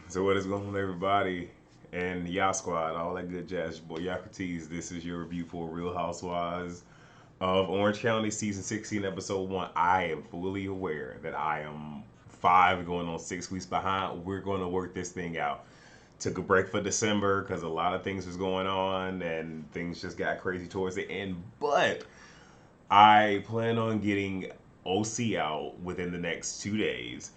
So what is going on, everybody? And y'all squad, all that good jazz. Your boy Yakutis. This is your review for Real Housewives of Orange County, season 16, episode 1. I am fully aware that I am 5 going on 6 weeks behind. We're going to work this thing out. Took a break for December because a lot of things was going on and things just got crazy towards the end. But I plan on getting OC out within the next 2 days.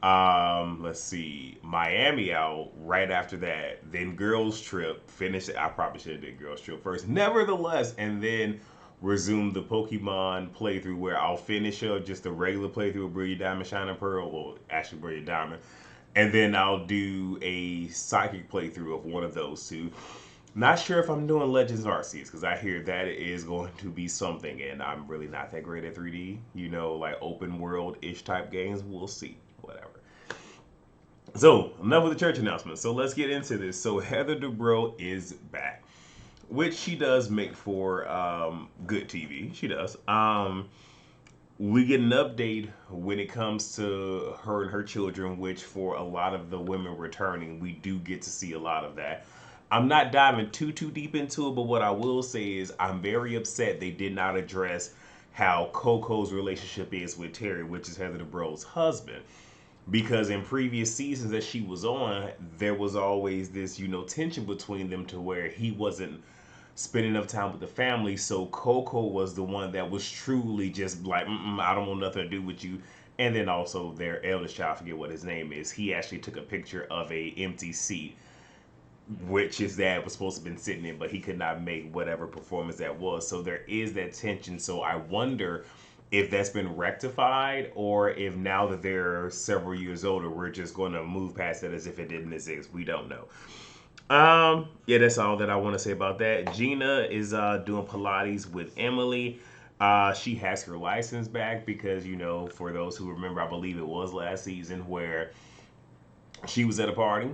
Let's see, Miami out right after that. Then girls trip. Finish it. I probably should have did girls trip first. Nevertheless, and then resume the Pokemon playthrough where I'll finish up just a regular playthrough of Brilliant Diamond, Shining Pearl, well, actually Brilliant Diamond, and then I'll do a psychic playthrough of one of those two. Not sure if I'm doing Legends Arceus because I hear that is going to be something, and I'm really not that great at 3D. Like open world ish type games. We'll see. Whatever. So enough with the church announcement. So let's get into this. So Heather Dubrow is back, which she does make for good TV. She does. We get an update when it comes to her and her children, which for a lot of the women returning, we do get to see a lot of that. I'm not diving too deep into it, but what I will say is I'm very upset they did not address how Coco's relationship is with Terry, which is Heather Dubrow's husband. Because in previous seasons that she was on, there was always this, tension between them to where he wasn't spending enough time with the family. So Coco was the one that was truly just like, I don't want nothing to do with you. And then also their eldest child, I forget what his name is. He actually took a picture of a empty seat, which his dad was supposed to have been sitting in, but he could not make whatever performance that was. So there is that tension. So I wonder if that's been rectified or if now that they're several years older, we're just going to move past it as if it didn't exist. We don't know. Yeah, that's all that I want to say about that. Gina is doing Pilates with Emily. She has her license back because, for those who remember, I believe it was last season where she was at a party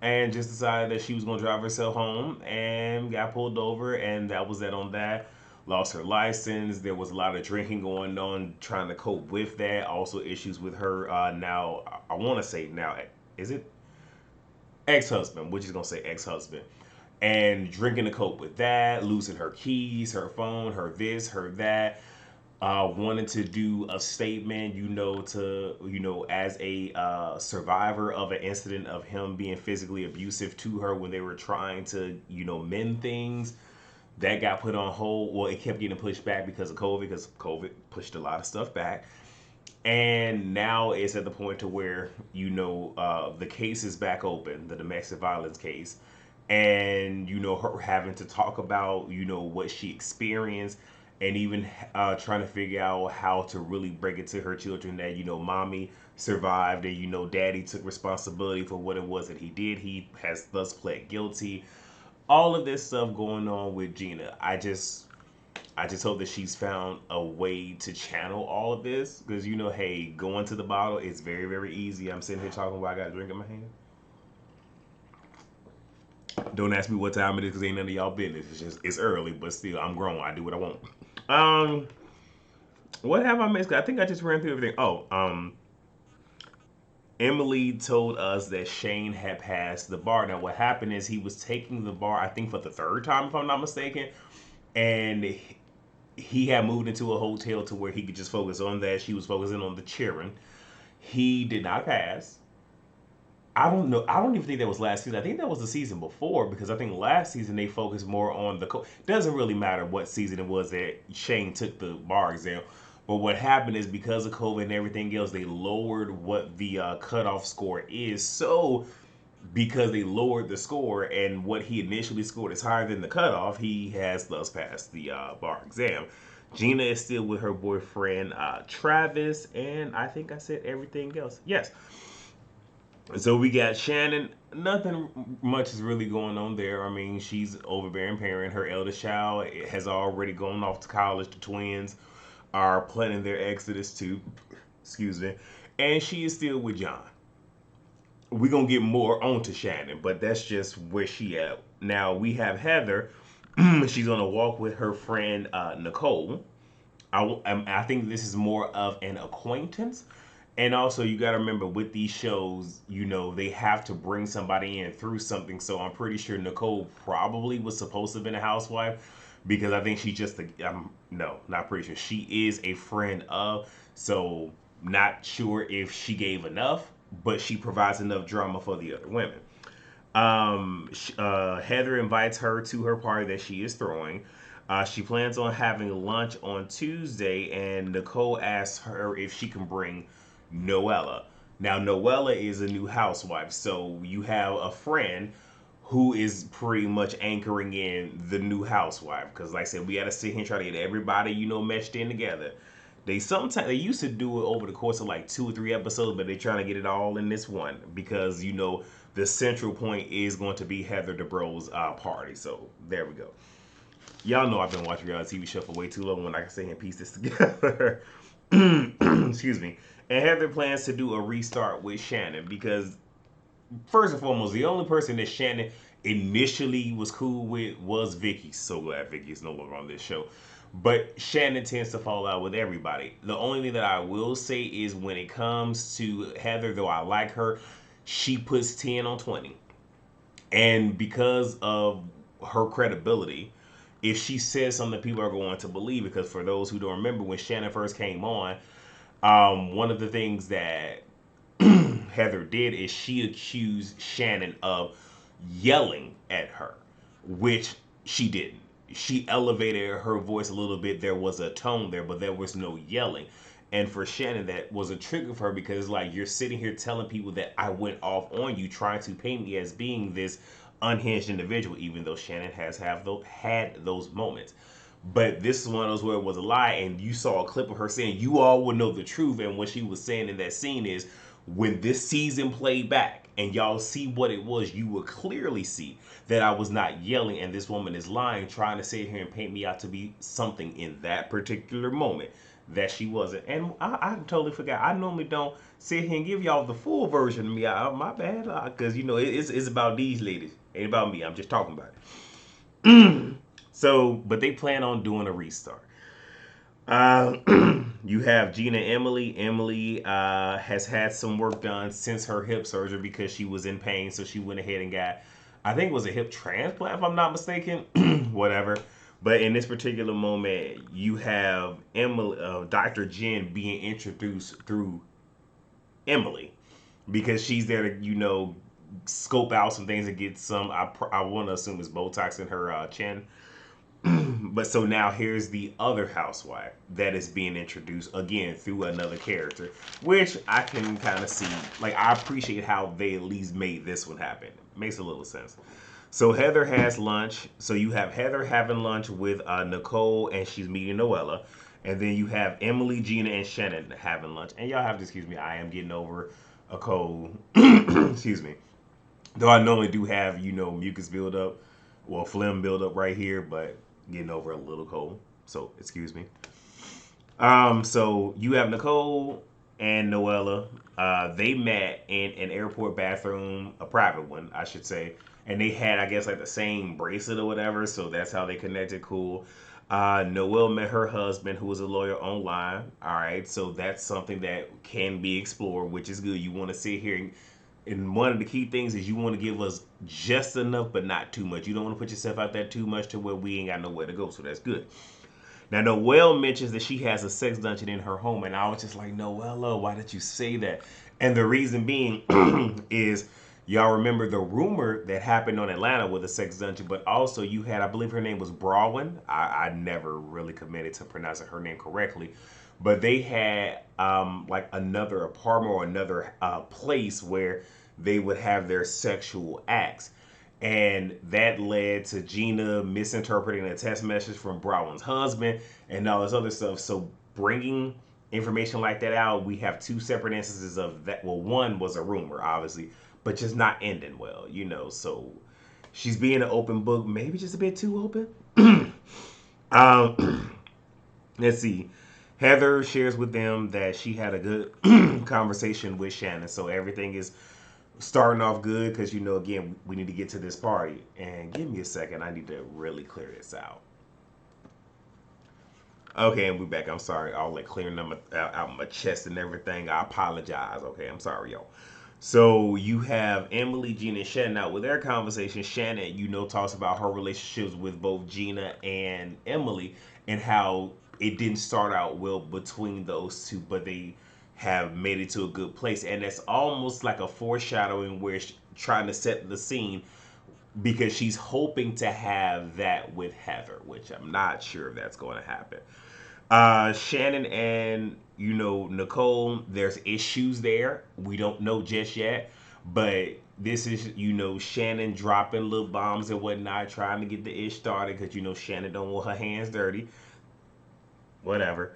and just decided that she was going to drive herself home and got pulled over, and that was that on that. Lost her license. There was a lot of drinking going on, trying to cope with that. Also, issues with her now. I want to say now, is it ex-husband? Which is going to say ex-husband, and drinking to cope with that, losing her keys, her phone, her this, her that. Wanted to do a statement, as a survivor of an incident of him being physically abusive to her when they were trying to, mend things. That got put on hold. Well, it kept getting pushed back because COVID pushed a lot of stuff back. And now it's at the point to where, the case is back open, the domestic violence case. And, her having to talk about, what she experienced and even trying to figure out how to really break it to her children that, mommy survived and, daddy took responsibility for what it was that he did. He has thus pled guilty. All of this stuff going on with Gina. I just hope that she's found a way to channel all of this because hey, going to the bottle is very very easy. I'm sitting here talking while I got a drink in my hand. Don't ask me what time it is because ain't none of y'all business. It's early, but still I'm grown. I do what I want. Um, what have I missed? I think I just ran through everything. Emily told us that Shane had passed the bar. Now, what happened is he was taking the bar, I think, for the third time, if I'm not mistaken, and he had moved into a hotel to where he could just focus on that. She was focusing on the cheering. He did not pass. I don't know. I don't even think that was last season. I think that was the season before because I think last season they focused more on the. Doesn't really matter what season it was that Shane took the bar exam. But what happened is because of COVID and everything else, they lowered what the cutoff score is. So because they lowered the score and what he initially scored is higher than the cutoff, he has thus passed the bar exam. Gina is still with her boyfriend Travis, and I think I said everything else. Yes. So we got Shannon. Nothing much is really going on there. I mean, she's overbearing parent. Her eldest child has already gone off to college. The twins are planning their exodus too. Excuse me. And she is still with John. We're gonna get more onto Shannon, but that's just where she at. Now we have Heather. She's on a walk with her friend Nicole. I think this is more of an acquaintance, And also, you got to remember with these shows, they have to bring somebody in through something. So I'm pretty sure Nicole probably was supposed to have been a housewife because I think she just, no, not pretty sure. She is a friend of. So not sure if she gave enough, but she provides enough drama for the other women. Heather invites her to her party that she is throwing. She plans on having lunch on Tuesday, and Nicole asks her if she can bring Noella. Now, Noella is a new housewife, so you have a friend who is pretty much anchoring in the new housewife. Because, like I said, we got to sit here and try to get everybody, meshed in together. They used to do it over the course of like 2 or 3 episodes, but they're trying to get it all in this one because the central point is going to be Heather Dubrow's party. So there we go. Y'all know I've been watching reality TV show for way too long when I can sit here and piece this together. Excuse me. And Heather plans to do a restart with Shannon because, first and foremost, the only person that Shannon initially was cool with was Vicky. So glad Vicky is no longer on this show. But Shannon tends to fall out with everybody. The only thing that I will say is when it comes to Heather, though I like her, she puts 10 on 20. And because of her credibility, if she says something, people are going to believe it. Because for those who don't remember, when Shannon first came on, one of the things that Heather did is she accused Shannon of yelling at her, which she didn't. She elevated her voice a little bit. There was a tone there, but there was no yelling. And for Shannon, that was a trigger for her because, like, you're sitting here telling people that I went off on you, trying to paint me as being this unhinged individual, even though Shannon had those moments. But this is one of those where it was a lie, and you saw a clip of her saying, "You all will know the truth." And what she was saying in that scene is, when this season played back and y'all see what it was, you will clearly see that I was not yelling, and this woman is lying, trying to sit here and paint me out to be something in that particular moment that she wasn't. And I totally forgot. I normally don't sit here and give y'all the full version of me. My bad, because it's about these ladies, ain't about me. I'm just talking about it. So, but they plan on doing a restart. You have Gina Emily. Emily has had some work done since her hip surgery because she was in pain. So she went ahead and got, I think it was a hip transplant, if I'm not mistaken. Whatever. But in this particular moment, you have Emily, Dr. Jen being introduced through Emily because she's there to, scope out some things and get some, I want to assume it's Botox in her chin. But so now here's the other housewife that is being introduced again through another character, which I can kind of see. Like, I appreciate how they at least made this one happen. It makes a little sense. So Heather has lunch. So you have Heather having lunch with Nicole, and she's meeting Noella. And then you have Emily, Gina, and Shannon having lunch. And y'all have to excuse me. I am getting over a cold. Excuse me. Though I normally do have, mucus buildup, well, phlegm buildup right here, but getting over a little cold. So excuse me. So you have Nicole and Noella. They met in an airport bathroom, a private one, I should say. And they had, I guess, like the same bracelet or whatever. So that's how they connected. Cool. Noelle met her husband, who was a lawyer, online. All right. So that's something that can be explored, which is good. You want to sit here and one of the key things is you want to give us just enough, but not too much. You don't want to put yourself out there too much to where we ain't got nowhere to go. So that's good. Now, Noelle mentions that she has a sex dungeon in her home, and I was just like, Noella, why did you say that? And the reason being is, y'all remember the rumor that happened on Atlanta with a sex dungeon, but also you had, I believe her name was Brawin. I never really committed to pronouncing her name correctly. But they had like another apartment or another place where they would have their sexual acts. And that led to Gina misinterpreting a text message from Browin's husband and all this other stuff. So bringing information like that out, we have two separate instances of that. Well, one was a rumor, obviously, but just not ending well, So she's being an open book, maybe just a bit too open. Let's see. Heather shares with them that she had a good conversation with Shannon. So everything is starting off good because, again, we need to get to this party. And give me a second. I need to really clear this out. Okay, and we back. I'm sorry. I'll like clearing them out my chest and everything. I apologize. Okay, I'm sorry, yo. So you have Emily, Gina, and Shannon. Now with their conversation, Shannon, talks about her relationships with both Gina and Emily, and how it didn't start out well between those two, but they have made it to a good place, and that's almost like a foreshadowing where trying to set the scene because she's hoping to have that with Heather, which I'm not sure if that's going to happen. Shannon and Nicole, there's issues there. We don't know just yet, but this is Shannon dropping little bombs and whatnot, trying to get the ish started because Shannon don't want her hands dirty. Whatever.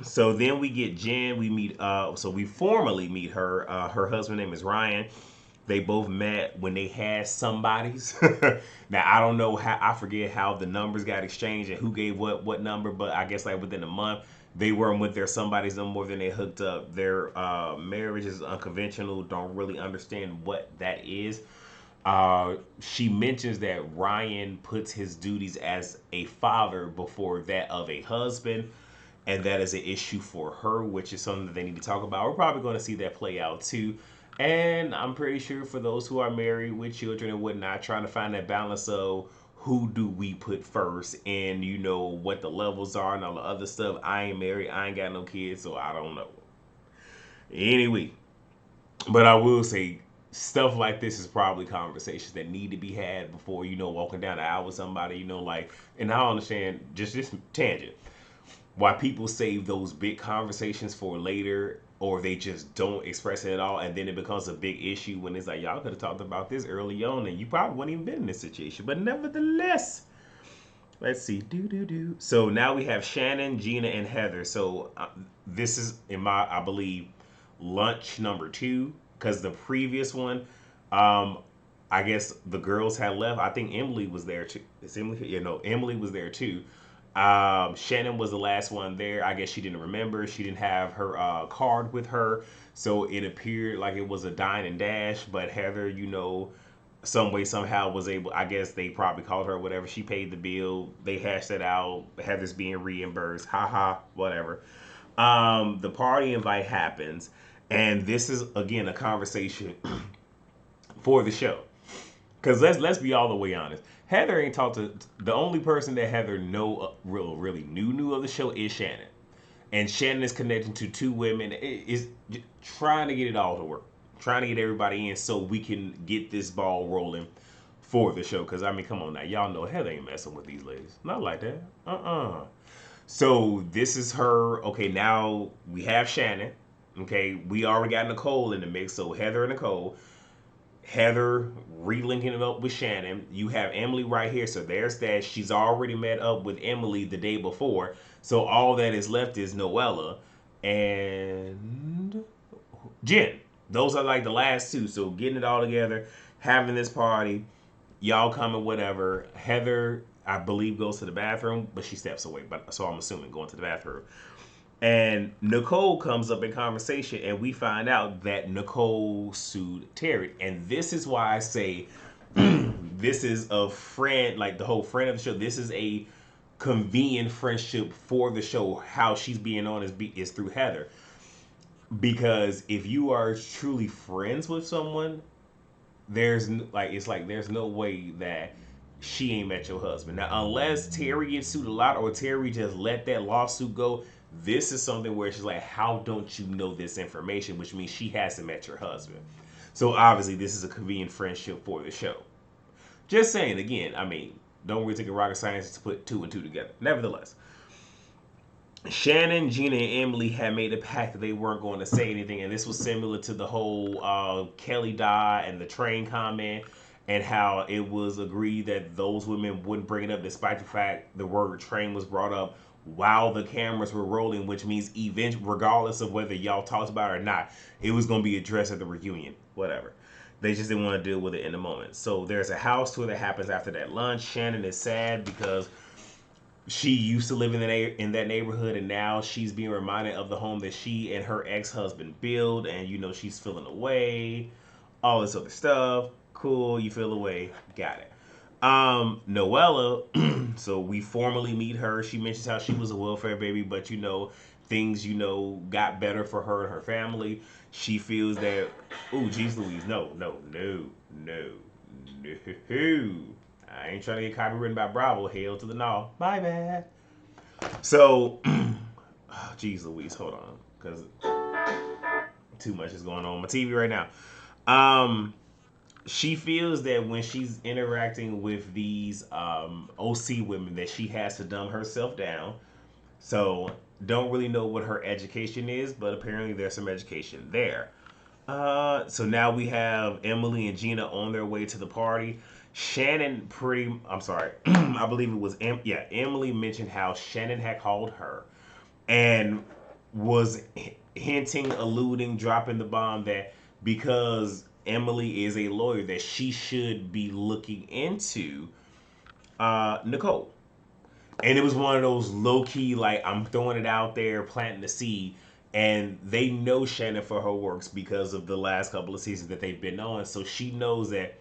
So then we get Jen. We meet. So we formally meet her. Her husband name is Ryan. They both met when they had somebody's. Now I don't know how. I forget how the numbers got exchanged and who gave what number. But I guess like within a month they weren't with their somebody's no more than they hooked up. Their marriage is unconventional. Don't really understand what that is. She mentions that Ryan puts his duties as a father before that of a husband, and that is an issue for her, which is something that they need to talk about. We're probably going to see that play out too. And I'm pretty sure for those who are married with children and whatnot, trying to find that balance of who do we put first and what the levels are and all the other stuff. I ain't married, I ain't got no kids, so I don't know. Anyway, but I will say stuff like this is probably conversations that need to be had before walking down the aisle with somebody. Like, and I understand just this tangent why people save those big conversations for later, or they just don't express it at all, and then it becomes a big issue when it's like y'all could have talked about this early on and you probably wouldn't even been in this situation. But nevertheless, let's see. Do. So now we have Shannon, Gina, and Heather. So this is in my, I believe, lunch number 2, because the previous one, um, I guess the girls had left. I think Emily was there too. It's Emily, Emily was there too. Shannon was the last one there. I guess she didn't remember. She didn't have her card with her, so it appeared like it was a dine and dash. But Heather, some way somehow was able. I guess they probably called her or whatever. She paid the bill. They hashed it out. Heather's being reimbursed. Haha, whatever. The party invite happens, and this is again a conversation for the show. Cause let's be all the way honest. Heather ain't talked to the only person that Heather really knew of the show is Shannon, and Shannon is connecting to 2 women. Is trying to get it all to work, trying to get everybody in so we can get this ball rolling for the show. Cause I mean, come on now, y'all know Heather ain't messing with these ladies, not like that. So this is her. Okay, now we have Shannon. Okay, we already got Nicole in the mix. So Heather and Nicole. Heather relinking it up with Shannon. You have Emily right here. So there's that. She's already met up with Emily the day before. So all that is left is Noella and Jen. Those are like the last 2. So getting it all together, having this party, y'all coming, whatever. Heather, I believe, goes to the bathroom, but she steps away. But so I'm assuming going to the bathroom. And Nicole comes up in conversation, and we find out that Nicole sued Terry. And this is why I say this is a friend, like the whole friend of the show. This is a convenient friendship for the show. How she's being on is through Heather. Because if you are truly friends with someone, there's no way that she ain't met your husband. Now, unless Terry gets sued a lot or Terry just let that lawsuit go, this is something where she's like, how don't you know this information? Which means she hasn't met your husband. So obviously, this is a convenient friendship for the show. Just saying, again, I mean, don't really take a rocket science to put 2 and 2 together. Nevertheless, Shannon, Gina, and Emily had made a pact that they weren't going to say anything, and this was similar to the whole Kelly Dodd and the train comment, and how it was agreed that those women wouldn't bring it up, despite the fact the word train was brought up while the cameras were rolling, which means regardless of whether y'all talked about it or not, it was going to be addressed at the reunion. Whatever. They just didn't want to deal with it in the moment. So there's a house tour that happens after that lunch. Shannon is sad because she used to live in that neighborhood, and now she's being reminded of the home that she and her ex-husband built, and she's feeling away, all this other stuff. Cool, you feel away, got it. Noella, so we formally meet her. She mentions how she was a welfare baby, but things got better for her and her family. She feels that, ooh, geez Louise, no, no, no, no, no. I ain't trying to get copywritten by Bravo. Hail to the no. My bad. So, geez Louise, hold on, because too much is going on my TV right now. She feels that when she's interacting with these OC women, that she has to dumb herself down. So don't really know what her education is, but apparently there's some education there. So now we have Emily and Gina on their way to the party. I'm sorry, I believe it was Emily mentioned how Shannon had called her and was hinting, alluding, dropping the bomb that because Emily is a lawyer, that she should be looking into Nicole. And it was one of those low key, like, I'm throwing it out there, planting the seed. And they know Shannon for her works because of the last couple of seasons that they've been on. So she knows that,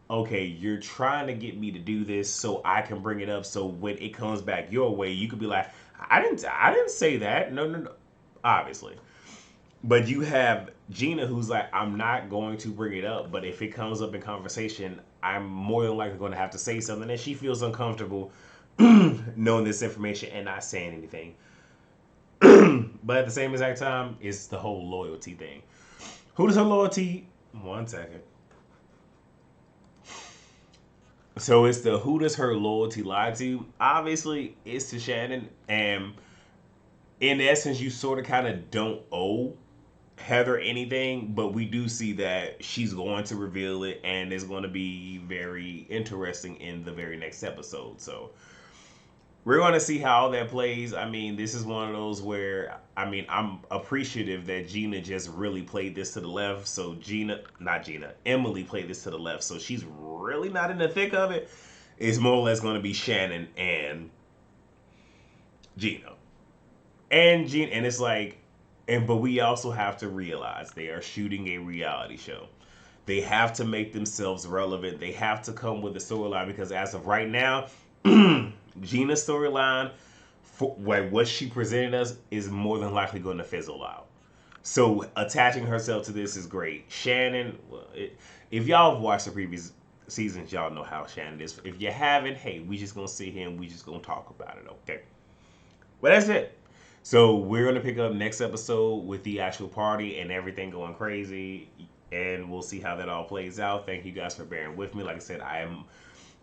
okay, you're trying to get me to do this so I can bring it up. So when it comes back your way, you could be like, I didn't say that. No, no, no. Obviously. But you have Gina who's like, I'm not going to bring it up, but if it comes up in conversation, I'm more than likely going to have to say something. And she feels uncomfortable knowing this information and not saying anything. But at the same exact time, it's the whole loyalty thing. Who does her loyalty? One second. So it's the who does her loyalty lie to? Obviously, it's to Shannon. And in essence, you sort of kind of don't owe Heather anything, but we do see that she's going to reveal it, and it's going to be very interesting in the very next episode. So we're going to see how that plays. I mean, this is one of those where, I mean, I'm appreciative that Gina just really played this to the left. So Emily played this to the left. So she's really not in the thick of it. It's more or less going to be Shannon and Gina. And it's like, but we also have to realize they are shooting a reality show. They have to make themselves relevant. They have to come with a storyline because as of right now, Gina's storyline, like what she presented us, is more than likely going to fizzle out. So attaching herself to this is great. Shannon, well, if y'all have watched the previous seasons, y'all know how Shannon is. If you haven't, hey, we just gonna sit here and we just gonna talk about it, okay? But that's it. So we're gonna pick up next episode with the actual party and everything going crazy, and we'll see how that all plays out. Thank you guys for bearing with me. Like I said, I am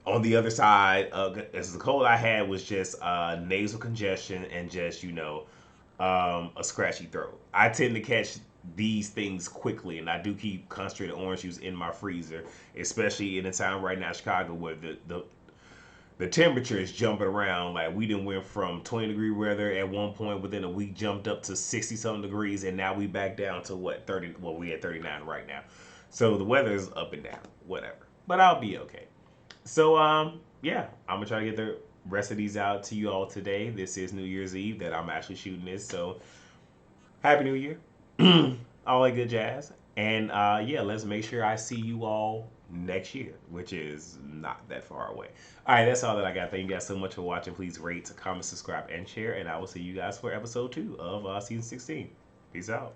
on the other side. As the cold I had was just nasal congestion and just a scratchy throat. I tend to catch these things quickly, and I do keep concentrated orange juice in my freezer, especially in a town right now, in Chicago, where the temperature is jumping around. Like we done went from 20-degree weather at one point within a week, jumped up to 60 something degrees, and now we back down to what 30. Well, we at 39 right now, so the weather is up and down, whatever. But I'll be okay. So yeah, I'm gonna try to get the rest of these out to you all today. This is New Year's Eve that I'm actually shooting this, so Happy New Year, all that good jazz, and yeah, let's make sure I see you all next year, which is not that far away. All right, that's all that I got. Thank you guys so much for watching. Please rate, comment, subscribe, and share, and I will see you guys for episode 2 of season 16. Peace out.